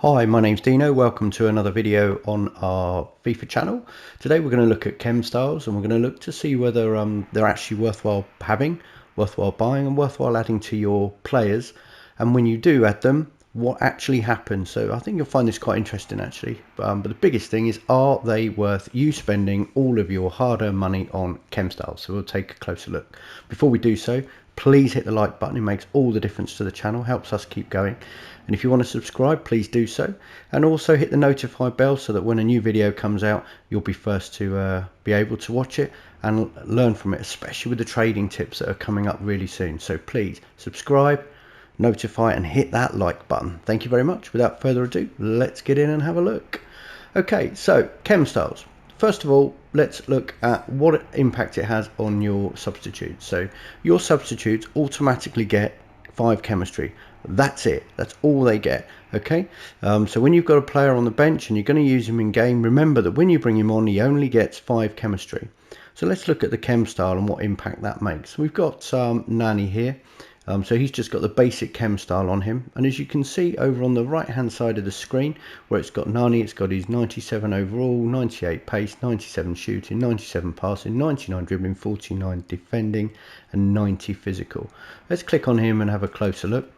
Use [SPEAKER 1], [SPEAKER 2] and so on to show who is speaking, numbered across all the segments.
[SPEAKER 1] Hi, my name's Dino. Welcome to another video on our FIFA channel. Today we're going to look at Chem Styles and we're going to look to see whether they're actually worthwhile having, worthwhile buying and worthwhile adding to your players. And when you do add them, what actually happens. So I think you'll find this quite interesting actually. But the biggest thing is, are they worth you spending all of your hard-earned money on Chem Styles? So we'll take a closer look. Before we do so, please hit the like button. It makes all the difference to the channel, helps us keep going. And if you want to subscribe, please do so. And also hit the notify bell so that when a new video comes out, you'll be first to be able to watch it and learn from it, especially with the trading tips that are coming up really soon. So please subscribe, notify and hit that like button. Thank you very much. Without further ado, let's get in and have a look. Okay, so Chem Styles. First of all, let's look at what impact it has on your substitutes. So your substitutes automatically get 5 chemistry. That's it. That's all they get. Okay. So when you've got a player on the bench and you're going to use him in game, remember that when you bring him on, he only gets 5 chemistry. So let's look at the Chem Style and what impact that makes. We've got Nani here. So he's just got the basic Chem Style on him, and as you can see over on the right hand side of the screen where it's got Nani, it's got his 97 overall, 98 pace, 97 shooting, 97 passing, 99 dribbling, 49 defending and 90 physical. Let's click on him and have a closer look.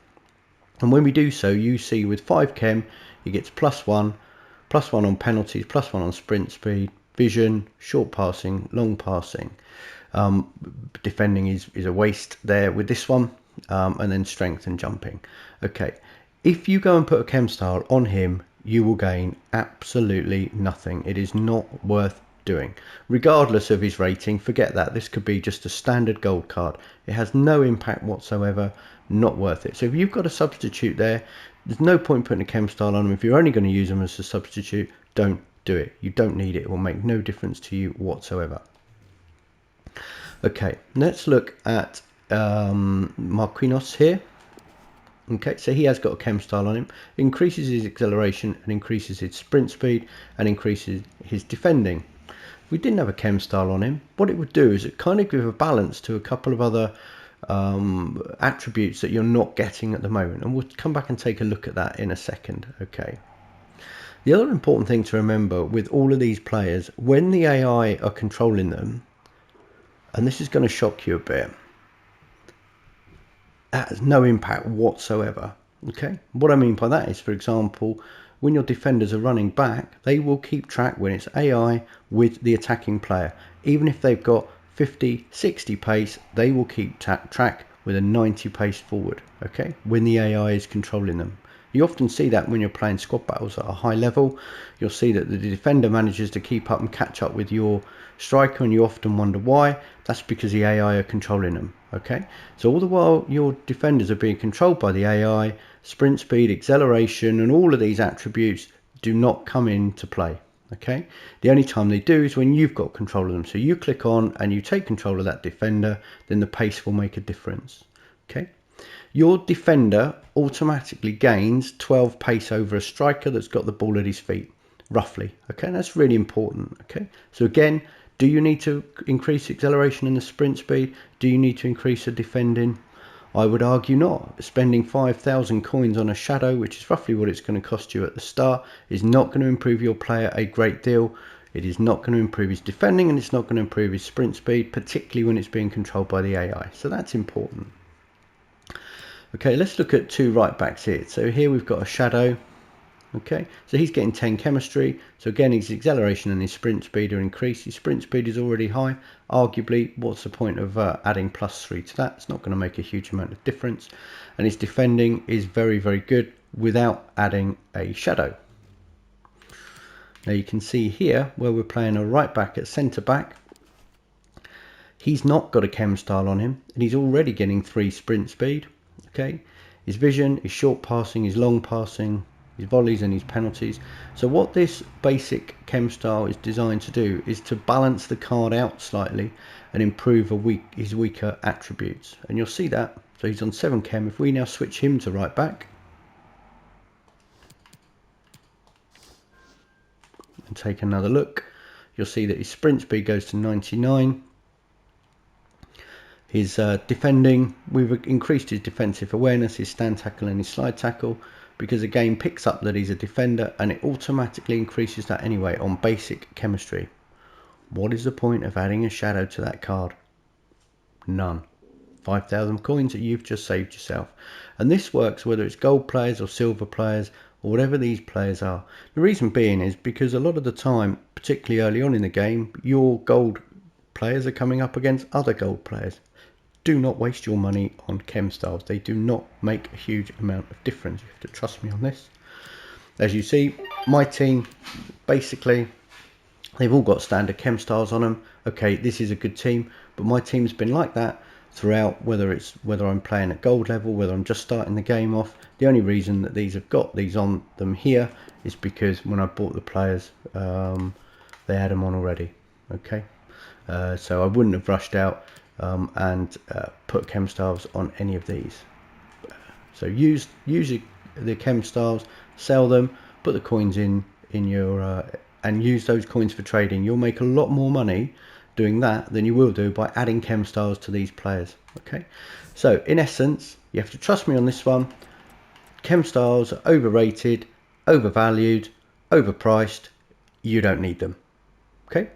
[SPEAKER 1] And when we do so, you see with 5 Chem he gets +1 on penalties, +1 on sprint speed, vision, short passing, long passing. Defending is a waste there with this one. And then strength and jumping. Okay, if you go and put a Chem Style on him, you will gain absolutely nothing. It is not worth doing. Regardless of his rating, forget that. This could be just a standard gold card. It has no impact whatsoever, not worth it. So if you've got a substitute there, there's no point putting a Chem Style on him. If you're only going to use them as a substitute, don't do it. You don't need it. It will make no difference to you whatsoever. Okay, let's look at Marquinhos here. Okay, so he has got a Chem Style on him. It increases his acceleration and increases his sprint speed and increases his defending. If we didn't have a Chem Style on him, what it would do is it kind of give a balance to a couple of other attributes that you're not getting at the moment, and we'll come back and take a look at that in a second. Okay, the other important thing to remember with all of these players, when the AI are controlling them, and this is going to shock you a bit, that has no impact whatsoever. Okay, what I mean by that is, for example, when your defenders are running back, they will keep track when it's AI with the attacking player. Even if they've got 50, 60 pace, they will keep track with a 90 pace forward. Okay, when the AI is controlling them. You often see that when you're playing squad battles at a high level. You'll see that the defender manages to keep up and catch up with your striker, and you often wonder why. That's because the AI are controlling them. Okay, so all the while your defenders are being controlled by the AI, sprint speed, acceleration and all of these attributes do not come into play. Okay, the only time they do is when you've got control of them. So you click on and you take control of that defender, then the pace will make a difference. Okay, your defender automatically gains 12 pace over a striker that's got the ball at his feet, roughly. Okay, that's really important. Okay, so again, do you need to increase acceleration and the sprint speed? Do you need to increase the defending? I would argue not. Spending 5,000 coins on a shadow, which is roughly what it's going to cost you at the start, is not going to improve your player a great deal. It is not going to improve his defending, and it's not going to improve his sprint speed, particularly when it's being controlled by the AI. So that's important. Okay, let's look at 2 right backs here. So here we've got a shadow. Okay, so he's getting 10 chemistry. So again, his acceleration and his sprint speed are increased. His sprint speed is already high. Arguably, what's the point of adding +3 to that? It's not going to make a huge amount of difference. And his defending is very, very good without adding a shadow. Now you can see here where we're playing a right back at centre back. He's not got a Chem Style on him, and he's already getting 3 sprint speed. Okay, his vision, his short passing, his long passing, his volleys and his penalties. So what this basic Chem Style is designed to do is to balance the card out slightly and improve his weaker attributes. And you'll see that. So he's on 7 Chem. If we now switch him to right back and take another look, you'll see that his sprint speed goes to 99. His defending, we've increased his defensive awareness, his stand tackle and his slide tackle. because the game picks up that he's a defender and it automatically increases that anyway on basic chemistry. What is the point of adding a shadow to that card? None. 5,000 coins that you've just saved yourself. And this works whether it's gold players or silver players or whatever these players are. The reason being is because a lot of the time, particularly early on in the game, your gold players are coming up against other gold players. Do not waste your money on Chem Styles. They do not make a huge amount of difference. You have to trust me on this. As you see, my team, basically, they've all got standard Chem Styles on them. Okay, this is a good team, but my team's been like that throughout, whether I'm playing at gold level, whether I'm just starting the game off. The only reason that these have got these on them here is because when I bought the players, they had them on already. Okay, so I wouldn't have rushed out and put Chem Styles on any of these. So use the Chem Styles, sell them, put the coins in your and use those coins for trading. You'll make a lot more money doing that than you will do by adding Chem Styles to these players. Okay, so in essence, you have to trust me on this one. Chem Styles are overrated, overvalued, overpriced. You don't need them. Okay,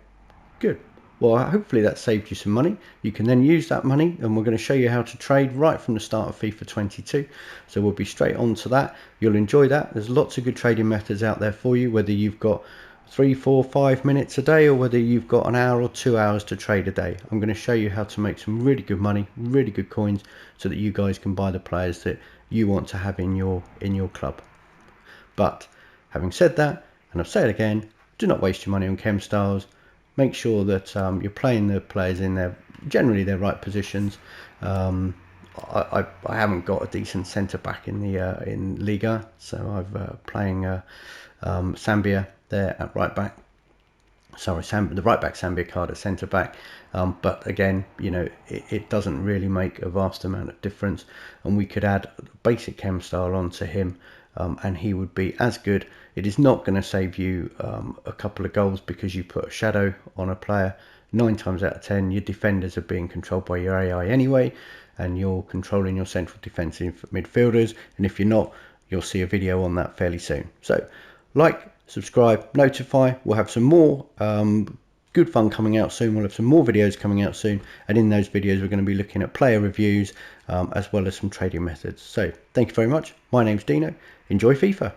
[SPEAKER 1] good. Well, hopefully that saved you some money. You can then use that money, and we're going to show you how to trade right from the start of FIFA 22. So we'll be straight on to that. You'll enjoy that. There's lots of good trading methods out there for you, whether you've got 3, 4, 5 minutes a day or whether you've got an hour or 2 hours to trade a day. I'm going to show you how to make some really good money, really good coins, so that you guys can buy the players that you want to have in your club. But having said that, and I've said it again, do not waste your money on Chem Styles. Make sure that you're playing the players in generally their right positions. I haven't got a decent centre back in the in Liga, so I'm playing Zambia there at right back. Sorry, the right back Zambia card at centre back. But again, you know, it doesn't really make a vast amount of difference, and we could add basic Chem Style onto him, and he would be as good. It is not going to save you a couple of goals because you put a shadow on a player. 9 times out of 10, your defenders are being controlled by your AI anyway, and you're controlling your central defensive midfielders. And if you're not, you'll see a video on that fairly soon. So, like, subscribe, notify. We'll have some more good fun coming out soon. We'll have some more videos coming out soon, and in those videos we're going to be looking at player reviews as well as some trading methods. So thank you very much. My name's Dino. Enjoy FIFA.